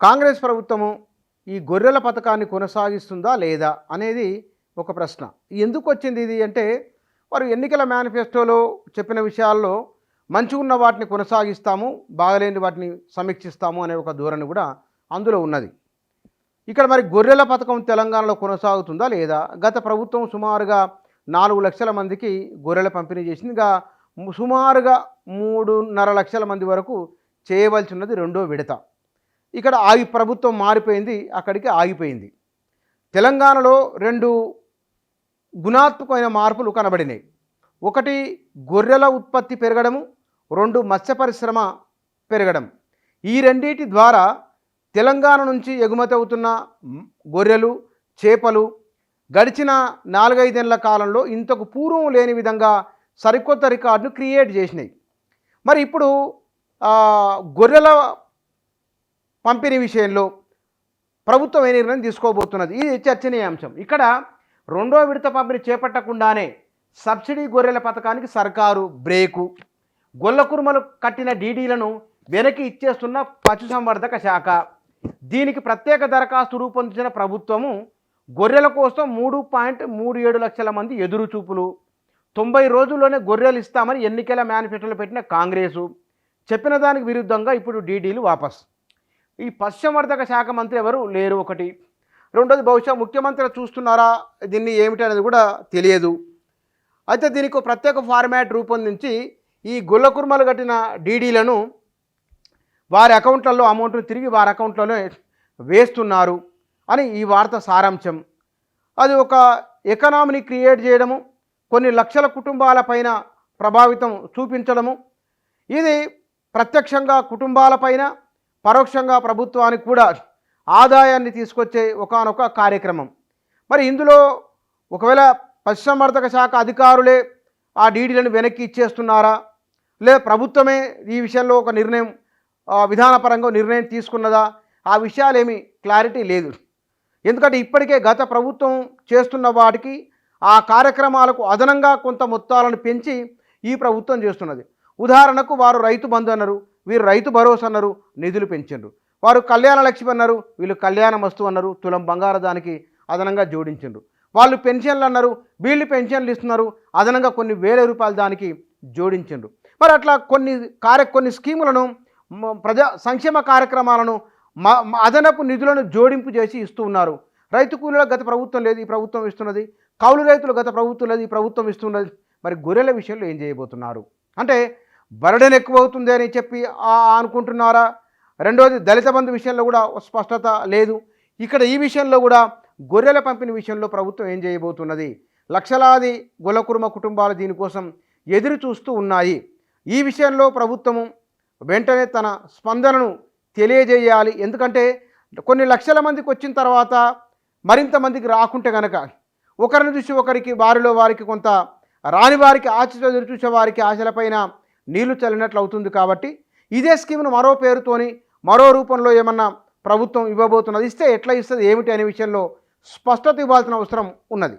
కాంగ్రెస్ ప్రభుత్వము ఈ గొర్రెల పథకాన్ని కొనసాగిస్తుందా లేదా అనేది ఒక ప్రశ్న. ఎందుకు వచ్చింది ఇది అంటే, వారు ఎన్నికల మేనిఫెస్టోలో చెప్పిన విషయాల్లో మంచిగా ఉన్న వాటిని కొనసాగిస్తాము, బాగలేని వాటిని సమీక్షిస్తాము అనే ఒక ధోరణి కూడా అందులో ఉన్నది. ఇక్కడ మరి గొర్రెల పథకం తెలంగాణలో కొనసాగుతుందా లేదా? గత ప్రభుత్వం సుమారుగా 4 లక్షల మందికి గొర్రెల పంపిణీ చేసింది. ఇంకా సుమారుగా 3.5 లక్షల మంది వరకు చేయవలసి ఉన్నది రెండో విడత. ఇక్కడ ప్రభుత్వం మారిపోయింది, అక్కడికి ఆగిపోయింది. తెలంగాణలో 2 గుణాత్మకమైన మార్పులు కనబడినాయి. ఒకటి గొర్రెల ఉత్పత్తి పెరగడము, 2 మత్స్య పరిశ్రమ పెరగడం. ఈ రెండింటి ద్వారా తెలంగాణ నుంచి ఎగుమతి అవుతున్న గొర్రెలు, చేపలు గడిచిన 4-5 ఏళ్ల కాలంలో ఇంతకు పూర్వం లేని విధంగా సరికొత్త రికార్డును క్రియేట్ చేసినాయి. మరి ఇప్పుడు గొర్రెల పంపిణీ విషయంలో ప్రభుత్వం ఏ నిర్ణయం తీసుకోబోతున్నది, ఇది చర్చనీయాంశం. ఇక్కడ రెండో విడత పంపిణీ చేపట్టకుండానే సబ్సిడీ గొర్రెల పథకానికి సర్కారు బ్రేకు, గొల్ల కుర్మలు కట్టిన డీడీలను వెనక్కి ఇచ్చేస్తున్న పశుసంవర్ధక శాఖ, దీనికి ప్రత్యేక దరఖాస్తు రూపొందించిన ప్రభుత్వము, గొర్రెల కోసం 3.37 లక్షల మంది ఎదురుచూపులు, 90 రోజుల్లోనే గొర్రెలు ఇస్తామని ఎన్నికల మేనిఫెస్టోలో పెట్టిన కాంగ్రెసు చెప్పిన దానికి విరుద్ధంగా ఇప్పుడు డీడీలు వాపస్. ఈ పశుసంవర్ధక శాఖ మంత్రి ఎవరు లేరు ఒకటి. రెండోది, బహుశా ముఖ్యమంత్రి చూస్తున్నారా దీన్ని ఏమిటి అనేది కూడా తెలియదు. అయితే దీనికి ప్రత్యేక ఫార్మాట్ రూపొందించి ఈ గొల్ల కుర్మలు కట్టిన డీడీలను వారి అకౌంట్లలో అమౌంట్ను తిరిగి వారి అకౌంట్లోనే వేస్తున్నారు అని ఈ వార్త సారాంశం. అది ఒక ఎకనామీని క్రియేట్ చేయడము, కొన్ని లక్షల కుటుంబాలపైన ప్రభావితం చూపించడము, ఇది ప్రత్యక్షంగా కుటుంబాలపైన పరోక్షంగా ప్రభుత్వానికి కూడా ఆదాయాన్ని తీసుకొచ్చే ఒకానొక కార్యక్రమం. మరి ఇందులో ఒకవేళ పశుసంవర్ధక శాఖ అధికారులే ఆ డీడీలను వెనక్కి ఇచ్చేస్తున్నారా, లేదా ప్రభుత్వమే ఈ విషయంలో ఒక నిర్ణయం విధానపరంగా నిర్ణయం తీసుకున్నదా, ఆ విషయాలేమీ క్లారిటీ లేదు. ఎందుకంటే ఇప్పటికే గత ప్రభుత్వం చేస్తున్న వాటికి ఆ కార్యక్రమాలకు అదనంగా కొంత మొత్తాలను పెంచి ఈ ప్రభుత్వం చేస్తున్నది. ఉదాహరణకు వారు రైతు బంధు అన్నారు, వీరు రైతు భరోసా అన్నారు, నిధులు పెంచారు. వారు కళ్యాణ లక్ష్మి అన్నారు, వీళ్ళు కళ్యాణ వస్తువు అన్నారు, తులం బంగారు దానికి అదనంగా జోడించారు. వాళ్ళు పెన్షన్లు అన్నారు, వీళ్ళు పెన్షన్లు ఇస్తున్నారు, అదనంగా కొన్ని వేల రూపాయలు దానికి జోడించారు. మరి అట్లా కొన్ని స్కీములను, ప్రజా సంక్షేమ కార్యక్రమాలను అదనపు నిధులను జోడింపు చేసి ఇస్తూ ఉన్నారు. రైతు కూలీలకు గత ప్రభుత్వం లేదు, ఈ ప్రభుత్వం ఇస్తున్నది. కౌలు రైతులు గత ప్రభుత్వం లేదు, ఈ ప్రభుత్వం ఇస్తున్నది. మరి గొర్రెల విషయంలో ఏం చేయబోతున్నారు అంటే, బర్డెన్ ఎక్కువ అవుతుంది అని చెప్పి అనుకుంటున్నారా? రెండోది, దళిత బంధు విషయంలో కూడా స్పష్టత లేదు. ఇక్కడ ఈ విషయంలో కూడా గొర్రెల పంపిణీ విషయంలో ప్రభుత్వం ఏం చేయబోతున్నది? లక్షలాది గొల్ల కుర్మ కుటుంబాలు దీనికోసం ఎదురు చూస్తూ ఉన్నాయి. ఈ విషయంలో ప్రభుత్వము వెంటనే తన స్పందనను తెలియజేయాలి. ఎందుకంటే కొన్ని లక్షల మందికి వచ్చిన తర్వాత మరింత మందికి రాకుంటే కనుక ఒకరిని చూసి ఒకరికి, వారిలో వారికి కొంత రాని వారికి, ఆశతో ఎదురు చూసే వారికి ఆశలపైన నీళ్లు చల్లినట్లు అవుతుంది. కాబట్టి ఇదే స్కీమ్ను మరో పేరుతోని మరో రూపంలో ఏమన్నా ప్రభుత్వం ఇవ్వబోతున్నది, ఇస్తే ఎట్లా ఇస్తుంది ఏమిటి అనే విషయంలో స్పష్టత ఇవ్వాల్సిన అవసరం ఉన్నది.